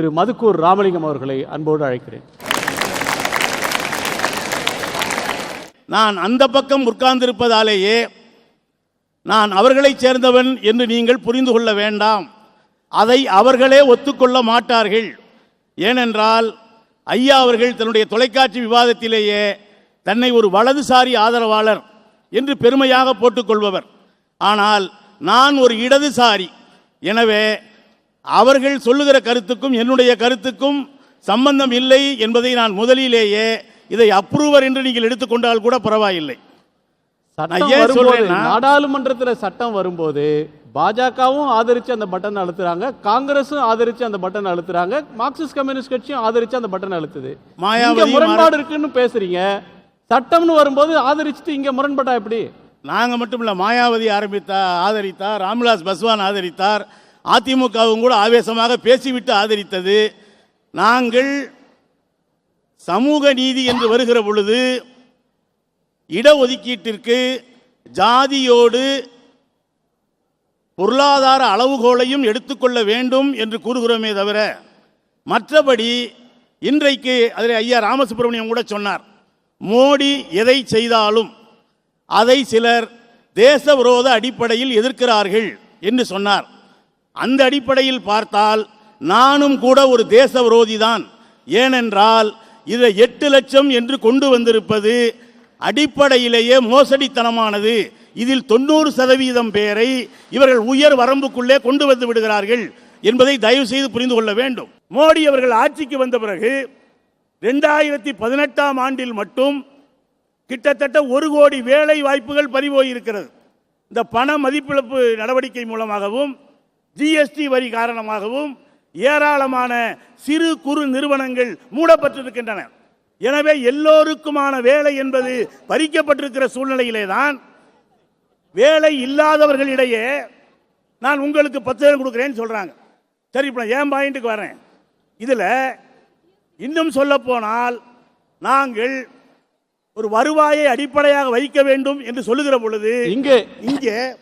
திரு மதுக்கூர் ராமலிங்கம் அவர்களை அன்போடு அழைக்கிறேன். நான் அந்த பக்கம் உட்கார்ந்திருப்பதாலேயே நான் அவர்களைச் சேர்ந்தவன் என்று நீங்கள் புரிந்து கொள்ள வேண்டாம். அதை அவர்களே ஒத்துக்கொள்ள மாட்டார்கள். ஏனென்றால் ஐயா அவர்கள் தன்னுடைய தொலைக்காட்சி விவாதத்திலேயே தன்னை ஒரு வலதுசாரி ஆதரவாளர் என்று பெருமையாக போட்டுக்கொள்பவர். ஆனால் நான் ஒரு இடதுசாரி. எனவே அவர்கள் சொல்லுகிற கருத்துக்கும் என்னுடைய கருத்துக்கும் சம்பந்தம் இல்லை என்பதை நான் முதலிலேயே இதை அப்ரூவர் என்று நீங்கள் எடுத்துக்கொண்டால் கூட பரவாயில்லை. நாடாளுமன்றத்தில் சட்டம் வரும்போது பாஜகவும் ஆதரிச்சு அந்த பட்டன் அழுத்துறாங்க, காங்கிரஸும் ஆதரிச்சு அந்த பட்டன் அழுத்துறாங்க, மார்க்சிஸ்ட் கம்யூனிஸ்ட் கட்சியும் ஆதரிச்சு அந்த பட்டன் அழுத்துது. முரண்பாடு இருக்குன்னு பேசுறீங்க, சட்டம்னு வரும்போது ஆதரிச்சுட்டு இங்க முரண்பட்டா எப்படி? நாங்க மட்டும் இல்ல, மாயாவதி ஆதரித்தார், ராம்விலாஸ் பஸ்வான் ஆதரித்தார், அதிமுகவும் கூட ஆவேசமாக பேசிவிட்டு ஆதரித்தது. நாங்கள் சமூக நீதி என்று வருகிற பொழுது இடஒதுக்கீட்டிற்கு ஜாதியோடு பொருளாதார அளவுகோலையும் எடுத்துக்கொள்ள வேண்டும் என்று கூறுகிறோமே தவிர, மற்றபடி இன்றைக்கு அதில் ஐயா ராமசுப்ரமணியம் கூட சொன்னார், மோடி எதை செய்தாலும் அதை சிலர் தேச விரோத அடிப்படையில் எதிர்க்கிறார்கள் என்று சொன்னார். அந்த அடிப்படையில் பார்த்தால் நானும் கூட ஒரு தேச விரோதி தான். ஏனென்றால் இதை 8 லட்சம் என்று கொண்டு வந்திருப்பது அடிப்படையிலேயே மோசடித்தனமானது. இதில் 90% பேரை இவர்கள் உயர் வரம்புக்குள்ளே கொண்டு வந்து விடுகிறார்கள் என்பதை தயவு செய்து புரிந்து கொள்ள வேண்டும். மோடி அவர்கள் ஆட்சிக்கு வந்த பிறகு 2018ஆம் ஆண்டில் மட்டும் கிட்டத்தட்ட 1 கோடி வேலை வாய்ப்புகள் பறிபோயிருக்கிறது. இந்த பண மதிப்பிழப்பு நடவடிக்கை மூலமாகவும் ஜிஎஸ்டி வரி காரணமாகவும் ஏராளமான சிறு குறு நிறுவனங்கள் மூடப்பட்டிருக்கின்றன. எனவே எல்லோருக்குமான வேலை என்பது பறிக்கப்பட்டிருக்கிற சூழ்நிலையிலே தான் வேலை இல்லாதவர்களிடையே நான் உங்களுக்கு 10,000 கொடுக்குறேன்னு சொல்றாங்க. சரி, இப்போ ஏன் பாயிண்ட்டுக்கு வரேன். இதில் இன்னும் சொல்ல போனால் நாங்கள் ஒரு வருவாயை அடிப்படையாக வைக்க வேண்டும் என்று சொல்லுகிற பொழுது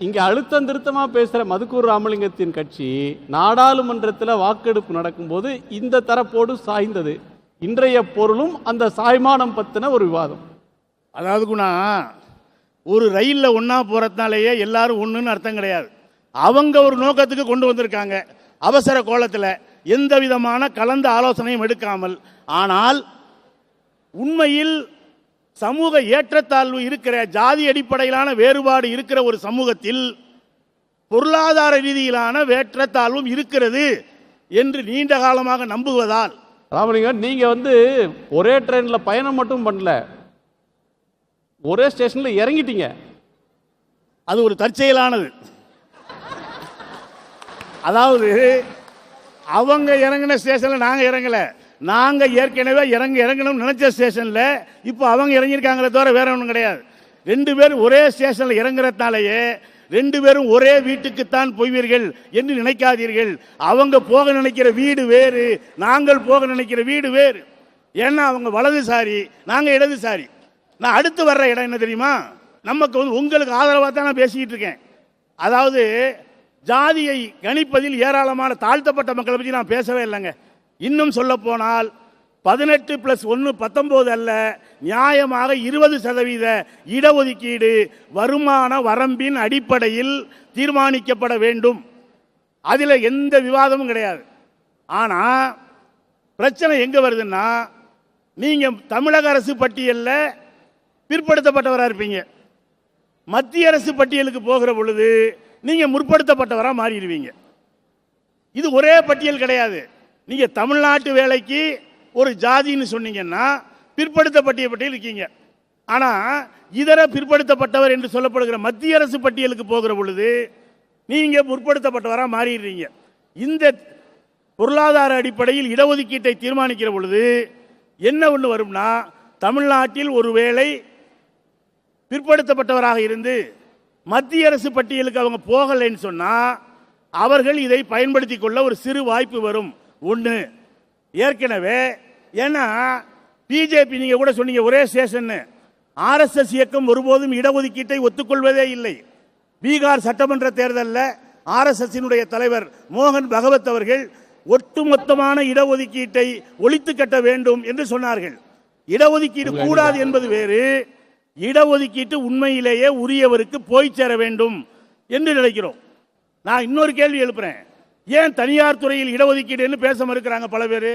இங்கே அழுத்தம் திருத்தமா பேசுற மதுக்கூர் ராமலிங்கத்தின் கட்சி நாடாளுமன்றத்தில் வாக்கெடுப்பு நடக்கும்போது இந்த தரப்போடு சாய்ந்தது. இன்றைய பொருளும் அந்த சாய்மானம் பத்தின ஒரு விவாதம். அதாவது குணா, ஒரு ரயிலில் ஒன்றா போகிறதுனாலேயே எல்லாரும் ஒன்றுன்னு அர்த்தம் கிடையாது. அவங்க ஒரு நோக்கத்துக்கு கொண்டு வந்திருக்காங்க, அவசர கோலத்தில் எந்த விதமான கலந்த ஆலோசனையும் எடுக்காமல். ஆனால் உண்மையில் சமூக ஏற்றத்தாழ்வு இருக்கிற, ஜாதி அடிப்படையிலான வேறுபாடு இருக்கிற ஒரு சமூகத்தில் பொருளாதார ரீதியிலான ஏற்றத்தாழ்வும் இருக்கிறது என்று நீண்ட காலமாக நம்புவதால், ராமலிங்கம், நீங்க ஒரே ட்ரெயின்ல பயணம் மட்டும் பண்ணல, ஒரே ஸ்டேஷன்ல இறங்கிட்டீங்க. அது ஒரு தற்செயலானது. அதாவது அவங்க இறங்கின ஸ்டேஷன்ல நாங்க இறங்கல, நாங்க ஏற்கனவே இறங்கணும் நினைச்ச ஸ்டேஷன்ல இப்போ அவங்க இறங்கியிருக்காங்களே தவிர வேற ஒன்றும் கிடையாது. 2 பேரும் ஒரே ஸ்டேஷன்ல இறங்குறதுனாலேயே 2 பேரும் ஒரே வீட்டுக்குத்தான் போய்வீர்கள் என்று நினைக்காதீர்கள். அவங்க போக நினைக்கிற வீடு வேறு, நாங்கள் போக நினைக்கிற வீடு வேறு. ஏன்னா அவங்க வலதுசாரி, நாங்க இடதுசாரி. நான் அடுத்து வர்ற இடம் என்ன தெரியுமா? நமக்கு உங்களுக்கு ஆதரவாக தான் நான் பேசிக்கிட்டு இருக்கேன். அதாவது ஜாதியை கணிப்பதில் ஏராளமான தாழ்த்தப்பட்ட மக்களை பற்றி நான் பேசவே இல்லைங்க. இன்னும் சொல்ல போனால் 18+1 19 அல்ல, நியாயமாக 20% இடஒதுக்கீடு வருமான வரம்பின் அடிப்படையில் தீர்மானிக்கப்பட வேண்டும். அதில் எந்த விவாதமும் கிடையாது. ஆனால் பிரச்சனை எங்கே வருதுன்னா, நீங்கள் தமிழக அரசு பட்டியலில் பிற்படுத்தப்பட்டவராக இருப்பீங்க, மத்திய அரசு பட்டியலுக்கு போகிற பொழுது நீங்கள் முற்படுத்தப்பட்டவராக மாறிடுவீங்க. இது ஒரே பட்டியல் கிடையாது. நீங்கள் தமிழ்நாட்டு வேலைக்கு ஒரு ஜாதின்னு சொன்னீங்கன்னா பிற்படுத்தப்பட்டிய பட்டியல் இருக்கீங்க. ஆனால் இதர பிற்படுத்தப்பட்டவர் என்று சொல்லப்படுகிற மத்திய அரசு பட்டியலுக்கு போகிற பொழுது நீங்கள் முற்படுத்தப்பட்டவராக மாறிடுறீங்க. இந்த பொருளாதார அடிப்படையில் இடஒதுக்கீட்டை தீர்மானிக்கிற பொழுது என்ன ஒன்று வரும்னா, தமிழ்நாட்டில் ஒருவேளை பிற்படுத்தப்பட்டவராக இருந்து மத்திய அரசு பட்டியலுக்கு அவங்க போகலைன்னு சொன்னால் அவர்கள் இதை பயன்படுத்தி கொள்ள ஒரு சிறு வாய்ப்பு வரும். ஒன்று ஏற்கனவே, ஏன்னா பிஜேபி நீங்கள் கூட சொன்னீங்க ஒரே ஸ்டேஷன், ஆர்எஸ்எஸ் இயக்கம் ஒருபோதும் இடஒதுக்கீட்டை ஒத்துக்கொள்வதே இல்லை. பீகார் சட்டமன்ற தேர்தலில் ஆர்எஸ்எஸ் தலைவர் மோகன் பகவத் அவர்கள் ஒட்டுமொத்தமான இடஒதுக்கீட்டை ஒழித்து கட்ட வேண்டும் என்று சொன்னார்கள். இடஒதுக்கீடு கூடாது என்பது வேறு, இடஒதுக்கீட்டு உண்மையிலேயே உரியவருக்கு போய் சேர வேண்டும் என்று நினைக்கிறோம். நான் இன்னொரு கேள்வி எழுப்புறேன். ஏன் தனியார் துறையில் இடஒதுக்கீடு பேச மறுக்கிறாங்க பல பேர்?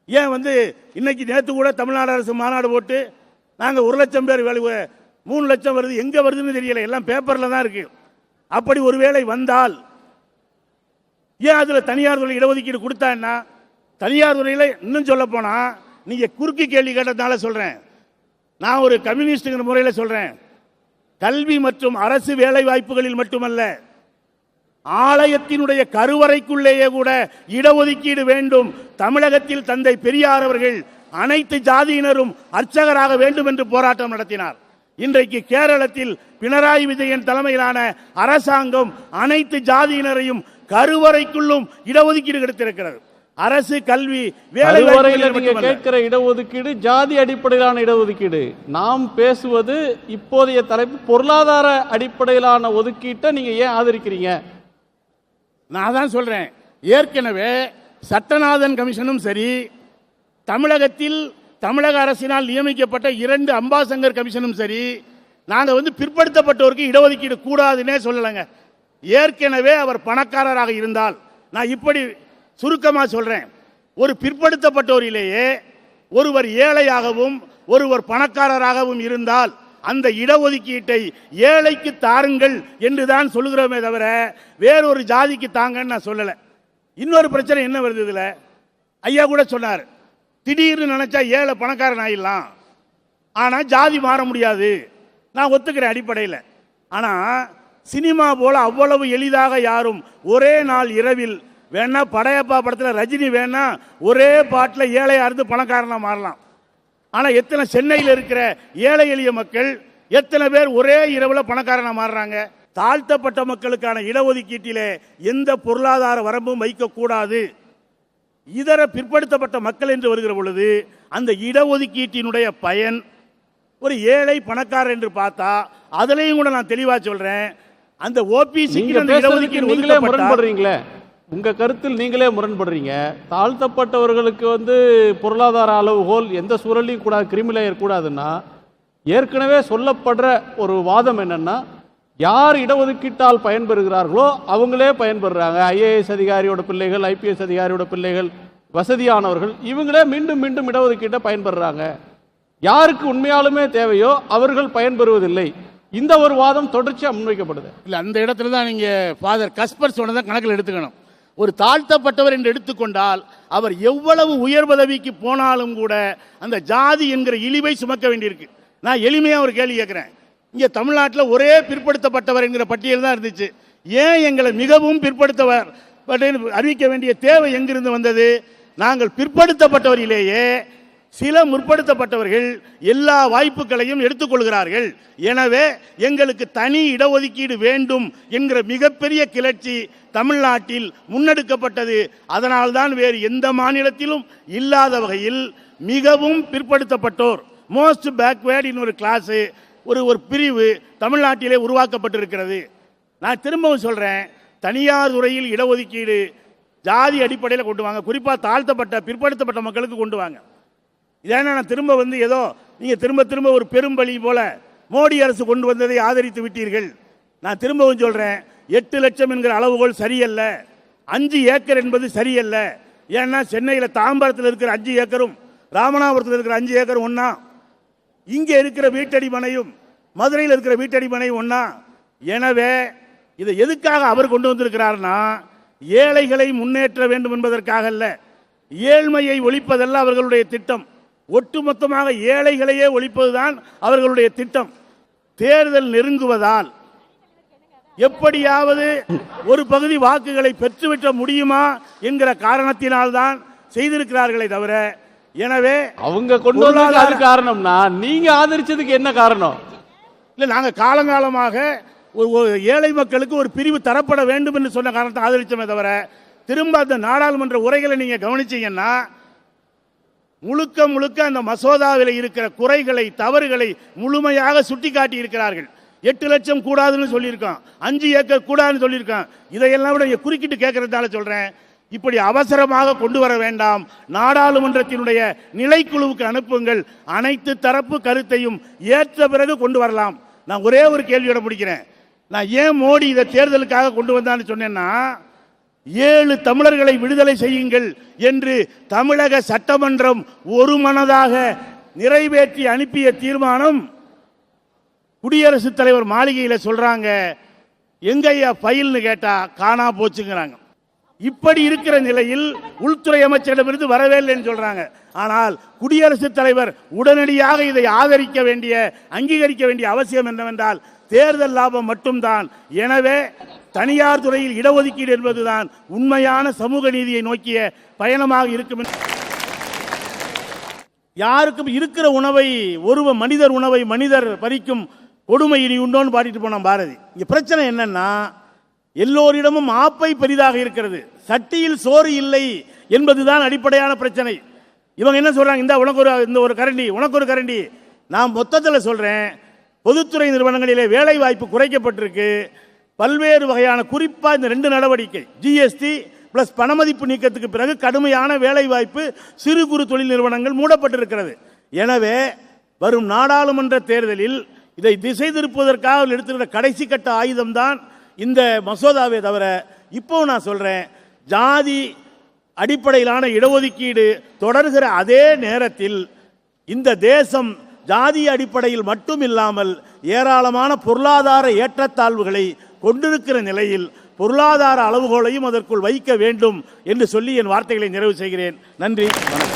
ஏன் இன்னைக்கு நேற்று கூட தமிழ்நாடு அரசு மாநாடு போட்டு நாங்கள் 1 லட்சம் பேர் வேலை 3 லட்சம் வருது, எங்க வருதுன்னு தெரியல, எல்லாம் பேப்பர்ல தான் இருக்கு. அப்படி ஒருவேளை வந்தால் ஏன் அதுல தனியார் துறை இடஒதுக்கீடு கொடுத்தா? தனியார் துறையில் இன்னும் சொல்ல போனா, நீங்க குறுக்கு கேள்வி கேட்டதால சொல்றேன், நான் ஒரு கம்யூனிஸ்டுங்கிற முறையில் சொல்றேன், கல்வி மற்றும் அரசு வேலை வாய்ப்புகளில் மட்டுமல்ல, ஆலயத்தினுடைய கருவறைக்குள்ளேயே கூட இடஒதுக்கீடு வேண்டும். தமிழகத்தில் தந்தை பெரியார் அவர்கள் அனைத்து ஜாதியினரும் அர்ச்சகராக வேண்டும் என்று போராட்டம் நடத்தினார். இன்றைக்கு கேரளத்தில் பினராயி விஜயன் தலைமையிலான அரசாங்கம் அனைத்து ஜாதியினரையும் கருவறைக்குள்ளும் இடஒதுக்கீடு கிடைத்திருக்கிறது. அரசு கல்வி வேலை கேட்கிற இடஒதுக்கீடு ஜாதி அடிப்படையிலான இடஒதுக்கீடு. நாம் பேசுவது இப்போதைய தலைப்பு பொருளாதார அடிப்படையிலான ஒதுக்கீட்டை நீங்க ஏன் ஆதரிக்கிறீங்க? நான் தான் சொல்றேன், ஏற்கனவே சட்டநாதன் கமிஷனும் சரி, தமிழகத்தில் தமிழக அரசினால் நியமிக்கப்பட்ட 2 அம்பாசங்கர் கமிஷனும் சரி, நாங்கள் பிற்படுத்தப்பட்டோருக்கு இடஒதுக்கீடு கூடாதுன்னே சொல்லலைங்க. ஏற்கனவே அவர் பணக்காரராக இருந்தால், நான் இப்படி சுருக்கமாக சொல்றேன், ஒரு பிற்படுத்தப்பட்டோரிலேயே ஒருவர் ஏழையாகவும் ஒருவர் பணக்காரராகவும் இருந்தால் அந்த இடஒதுக்கீட்டை ஏழைக்கு தாருங்கள் என்றுதான் சொல்லுகிறோமே தவிர வேறொரு ஜாதிக்கு தாங்கன்னு நான் சொல்லலை. இன்னொரு பிரச்சனை என்ன வருது இதுல? ஐயா கூட சொன்னார், திடீர்னு நினைச்சா ஏழை பணக்காரன் ஆயிடலாம், ஆனா ஜாதி மாற முடியாது. நான் ஒத்துக்கிறேன் அடிப்படையில். ஆனா சினிமா போல அவ்வளவு எளிதாக யாரும் ஒரே நாள் இரவில் வேணா படையப்பா படத்தில் ரஜினி வேணா ஒரே பாட்டில் ஏழையா இருந்து பணக்காரனா மாறலாம். ஆனா எத்தனை சென்னையில் இருக்கிற ஏழை எளிய மக்கள் எத்தனை பேர் ஒரே இரவுல பணக்காரனா மாறுறாங்க? தாழ்த்தப்பட்ட மக்களுக்கான இடஒதுக்கீட்டிலே எந்த பொருளாதார வரம்பும் வைக்கக்கூடாது. இதர பிற்படுத்தப்பட்ட மக்கள் என்று வருகிற பொழுது அந்த இடஒதுக்கீட்டினுடைய பயன் ஒரு ஏழை பணக்காரர் என்று பார்த்தா, அதுலயும் கூட நான் தெளிவா சொல்றேன், அந்த ஓபிசிக்கு அந்த இடஒதுக்கீடு நீங்களே முரண்படுறீங்களே, உங்க கருத்தில் நீங்களே முரண்படுறீங்க. தாழ்த்தப்பட்டவர்களுக்கு பொருளாதார அளவுகோல் எந்த சூழலையும் கூடாது, கிரிமிலேயர் கூடாதுன்னா, ஏற்கனவே சொல்லப்படுற ஒரு வாதம் என்னன்னா, யார் இடஒதுக்கீட்டால் பயன்பெறுகிறார்களோ அவங்களே பயன்பெறுறாங்க. ஐஏஎஸ் அதிகாரியோட பிள்ளைகள், ஐபிஎஸ் அதிகாரியோட பிள்ளைகள், வசதியானவர்கள், இவங்களே மீண்டும் மீண்டும் இடஒதுக்கீட்டை பயன்பெறுறாங்க. யாருக்கு உண்மையாலுமே தேவையோ அவர்கள் பயன்பெறுவதில்லை. இந்த ஒரு வாதம் தொடர்ச்சியாக முன்வைக்கப்படுது. இல்லை, அந்த இடத்துல தான் நீங்க ஃபாதர் கஸ்பர் சொன்னதை கணக்கில் எடுத்துக்கணும். ஒரு தாழ்த்தப்பட்டவர் என்று எடுத்துக்கொண்டால் அவர் எவ்வளவு உயர் பதவிக்கு போனாலும் கூட அந்த ஜாதி என்கிற இழிவை சுமக்க வேண்டியிருக்கு. நான் எளிமையாக ஒரு கேள்வி கேட்கிறேன், இங்கே தமிழ்நாட்டில் ஒரே பிற்படுத்தப்பட்டவர் என்கிற பட்டியல் தான் இருந்துச்சு. ஏன் எங்களை மிகவும் பிற்படுத்தவர் அறிவிக்க வேண்டிய தேவை எங்கிருந்து வந்தது? நாங்கள் பிற்படுத்தப்பட்டவரிலேயே சில முற்படுத்தப்பட்டவர்கள் எல்லா வாய்ப்புகளையும் எடுத்துக்கொள்கிறார்கள். எனவே எங்களுக்கு தனி இடஒதுக்கீடு வேண்டும் என்கிற மிகப்பெரிய கிளர்ச்சி தமிழ்நாட்டில் முன்னெடுக்கப்பட்டது. அதனால்தான் வேறு எந்த மாநிலத்திலும் இல்லாத வகையில் மிகவும் பிற்படுத்தப்பட்டோர், மோஸ்ட் பேக்வேர்ட் இன் ஒரு கிளாஸ், ஒரு பிரிவு தமிழ்நாட்டிலே உருவாக்கப்பட்டிருக்கிறது. நான் திரும்பவும் சொல்றேன், தனியார் துறையில் இடஒதுக்கீடு ஜாதி அடிப்படையில் கொண்டு வாங்க, குறிப்பாக தாழ்த்தப்பட்ட பிற்படுத்தப்பட்ட மக்களுக்கு கொண்டு வாங்க. இதனால் நான் திரும்ப ஏதோ நீங்கள் திரும்ப ஒரு பெரும்பலி போல மோடி அரசு கொண்டு வந்ததை ஆதரித்து விட்டீர்கள். நான் திரும்பவும் சொல்கிறேன், 8 லட்சம் என்கிற அளவுகோல் சரியல்ல, 5 ஏக்கர் என்பது சரியல்ல. ஏன்னா சென்னையில் தாம்பரத்தில் இருக்கிற 5 ஏக்கரும் ராமநாதபுரத்தில் இருக்கிற 5 ஏக்கரும் ஒன்றா, இங்கே இருக்கிற வீட்டடி மனையும் மதுரையில் இருக்கிற வீட்டடி மனையும் ஒன்றா. எனவே இதை எதுக்காக அவர் கொண்டு வந்திருக்கிறார்னா, ஏழைகளை முன்னேற்ற வேண்டும் என்பதற்காக அல்ல, ஏழ்மையை ஒழிப்பதல்ல அவர்களுடைய திட்டம். ஒட்டுமொத்தமாக ஏழைகளையே ஒழிப்பதுதான் அவர்களுடைய திட்டம். தேர்தல் நெருங்குவதால் எப்படியாவது ஒரு பகுதி வாக்குகளை பெற்றுவிட்ட முடியுமா என்கிற காரணத்தினால்தான் செய்திருக்கிறார்களே தவிர, எனவே அவங்க கொண்டு வந்தது காரணம்னா நீங்க ஆதரிச்சதுக்கு என்ன காரணம்? இல்லை, நாங்கள் காலங்காலமாக ஏழை மக்களுக்கு ஒரு பிரிவு தரப்பட வேண்டும் என்று சொன்ன காரணத்தை ஆதரிச்சோமே தவிர, திரும்ப அந்த நாடாளுமன்ற உரைகளை நீங்க கவனிச்சீங்கன்னா முழுக்க அந்த மசோதாவில் இருக்கிற குறைகளை, தவறுகளை முழுமையாக சுட்டிக்காட்டி இருக்கிறார்கள். 8 லட்சம் கூடாதுன்னு சொல்லியிருக்கான், 5 ஏக்கர் கூடாதுன்னு சொல்லியிருக்கான். இதையெல்லாம் விட குறுக்கிட்டு கேட்கறதுனால சொல்றேன், இப்படி அவசரமாக கொண்டு வர வேண்டாம். நாடாளுமன்றத்தினுடைய நிலைக்குழுவுக்கு அனுப்புங்கள். அனைத்து தரப்பு கருத்தையும் ஏற்ற பிறகு கொண்டு வரலாம். நான் ஒரே ஒரு கேள்வியோட முடிக்கிறேன். நான் ஏன் மோடி இதை தேர்தலுக்காக கொண்டு வந்தான்னு சொன்னேன்னா, 7 தமிழர்களை விடுதலை செய்யுங்கள் என்று தமிழக சட்டமன்றம் ஒருமனதாக நிறைவேற்றி அனுப்பிய தீர்மானம் குடியரசுத் தலைவர் மாளிகையில் சொல்றாங்க, எங்கய்யா ஃபைல்னு கேட்டா காணா போச்சுங்கிறாங்க. இப்படி இருக்கிற நிலையில் உள்துறை அமைச்சரிடமிருந்து வரவே இல்லைன்னு சொல்றாங்க. ஆனால் குடியரசுத் தலைவர் உடனடியாக இதை ஆதரிக்க வேண்டிய, அங்கீகரிக்க வேண்டிய அவசியம் என்னவென்றால் தேர்தல் லாபம் மட்டும்தான். எனவே தனியார் துறையில் இடஒதுக்கீடு என்பதுதான் உண்மையான சமூக நீதியை நோக்கிய பயணமாக இருக்கும். யாருக்கும் இருக்கிற உணவை, மனிதர் உணவை மனிதர் பறிக்கும் கொடுமை இனி உண்டோன்னு பாடிட்டு போனான் பாரதி. இங்க பிரச்சனை என்னன்னா, எல்லோரிடமும் ஆப்பை பெரிதாக இருக்கிறது, சட்டியில் சோறு இல்லை என்பதுதான் அடிப்படையான பிரச்சனை. இவங்க என்ன சொல்றாங்க, இந்த ஒரு கரண்டி, உனக்கு ஒரு கரண்டி. நான் மொத்தத்தில் சொல்றேன், பொதுத்துறை நிறுவனங்களிலே வேலை வாய்ப்பு குறைக்கப்பட்டிருக்கு. பல்வேறு வகையான, குறிப்பா இந்த 2 நடவடிக்கை, ஜிஎஸ்டி பிளஸ் பணமதிப்பு நீக்கத்துக்கு பிறகு கடுமையான வேலை வாய்ப்பு, சிறு குறு தொழில் நிறுவனங்கள் மூடப்பட்டிருக்கிறது. எனவே வரும் நாடாளுமன்ற தேர்தலில் இதை திசை திருப்புவதற்காக எடுத்துக்கிற கடைசி கட்ட ஆயுதம்தான் இந்த மசோதாவை தவிர, இப்போ நான் சொல்றேன், ஜாதி அடிப்படையிலான இடஒதுக்கீடு தொடர்கிற அதே நேரத்தில் இந்த தேசம் ஜாதி அடிப்படையில் மட்டும் இல்லாமல் ஏராளமான பொருளாதார ஏற்றத்தாழ்வுகளை கொண்டிருக்கிற நிலையில் பொருளாதார அளவுகோலையும் அதற்குள் வைக்க வேண்டும் என்று சொல்லி என் வார்த்தைகளை நிறைவு செய்கிறேன். நன்றி, வணக்கம்.